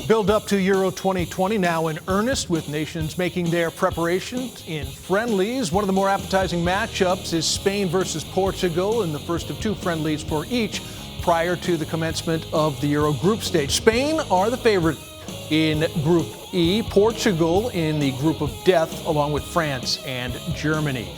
Build up to Euro 2020 now in earnest, with nations making their preparations in friendlies. One of the more appetizing matchups is Spain versus Portugal in the first of two friendlies for each prior to the commencement of the Euro group stage. Spain are the favorite in Group E, Portugal in the group of death, along with France and Germany.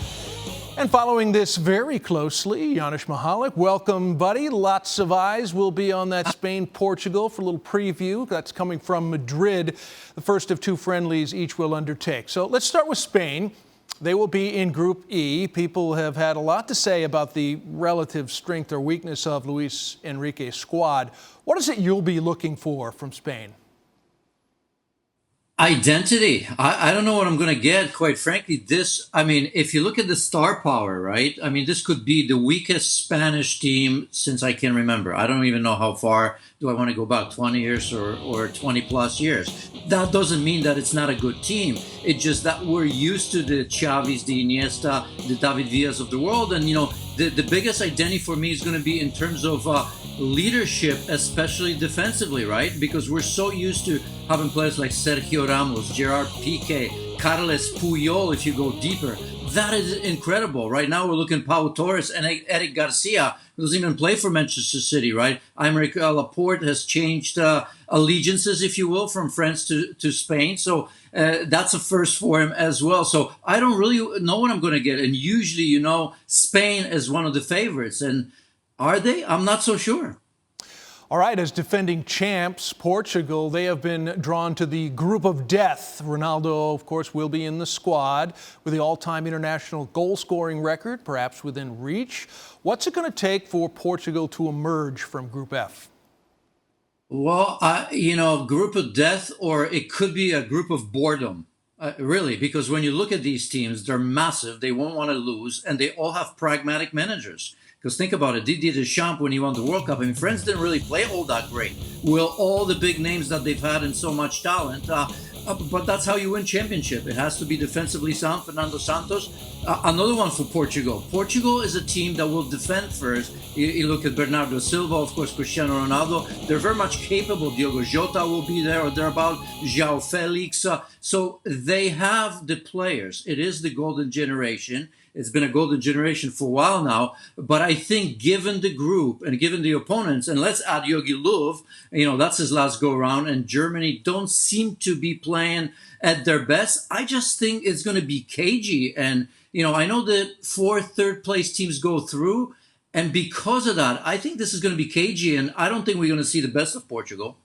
And following this very closely, Janusz Michallik, welcome, buddy. Lots of eyes will be on that Spain-Portugal for a little preview. That's coming from Madrid, the first of two friendlies each will undertake. So let's start with Spain. They will be in Group E. People have had a lot to say about the relative strength or weakness of Luis Enrique's squad. What is it you'll be looking for from Spain? Identity. I don't know what I'm going to get, quite frankly. If you look at the star power, right? This could be the weakest Spanish team since I can remember. I don't even know how far do I want to go back, 20 years or 20 plus years. That doesn't mean that it's not a good team. It's just that we're used to the Xavis, the Iniesta, the David Villas of the world. And, the biggest identity for me is going to be in terms of leadership, especially defensively, right? Because we're so used to having players like Sergio Ramos, Gerard Piqué, Carles Puyol, if you go deeper. That is incredible. Right now we're looking at Pau Torres and Eric Garcia, who doesn't even play for Manchester City, right? Aymeric Laporte has changed allegiances, if you will, from France to Spain. So that's a first for him as well. So I don't really know what I'm going to get. And usually, Spain is one of the favorites. And are they? I'm not so sure. All right, as defending champs, Portugal, they have been drawn to the group of death. Ronaldo, of course, will be in the squad with the all-time international goal-scoring record, perhaps within reach. What's it going to take for Portugal to emerge from Group F? Well, group of death, or it could be a group of boredom, really, because when you look at these teams, they're massive, they won't want to lose, and they all have pragmatic managers. Because think about it, Didier Deschamps, when he won the World Cup, France didn't really play all that great. Well, all the big names that they've had and so much talent, but that's how you win championship. It has to be defensively sound. Fernando Santos. Another one for Portugal. Portugal is a team that will defend first. You look at Bernardo Silva, of course, Cristiano Ronaldo. They're very much capable. Diogo Jota will be there or thereabout. João Felix. So they have the players. It is the golden generation. It's been a golden generation for a while now. But I think given the group and given the opponents, and let's add Jogi Löw, that's his last go-around, and Germany don't seem to be playing at their best. I just think it's going to be cagey. And, I know that 4 third-place teams go through. And because of that, I think this is going to be cagey. And I don't think we're going to see the best of Portugal.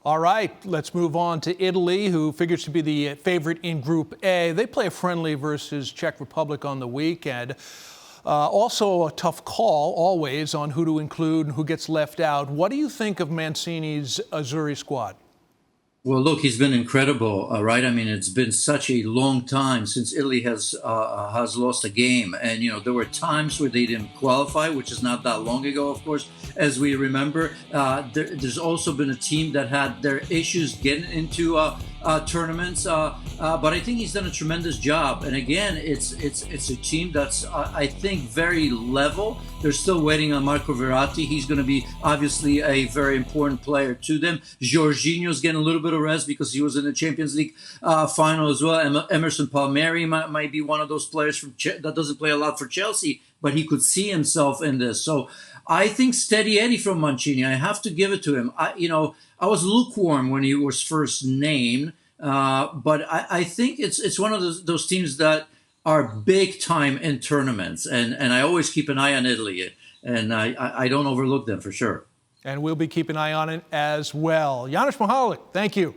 All right, let's move on to Italy, who figures to be the favorite in Group A. They play a friendly versus Czech Republic on the weekend. Also a tough call, always, on who to include and who gets left out. What do you think of Mancini's Azzurri squad? Well, look, he's been incredible, right? It's been such a long time since Italy has lost a game. And, there were times where they didn't qualify, which is not that long ago, of course, as we remember. There's also been a team that had their issues getting into tournaments. But I think he's done a tremendous job. And again, it's a team that's, I think, very level. They're still waiting on Marco Verratti. He's going to be obviously a very important player to them. Jorginho's getting a little bit of rest because he was in the Champions League final as well. Emerson Palmieri might be one of those players that doesn't play a lot for Chelsea, but he could see himself in this. So I think steady Eddie from Mancini. I have to give it to him. I was lukewarm when he was first named, but I think it's one of those teams that are big time in tournaments, and I always keep an eye on Italy, and I don't overlook them for sure. And we'll be keeping an eye on it as well. Janusz Michallik, thank you.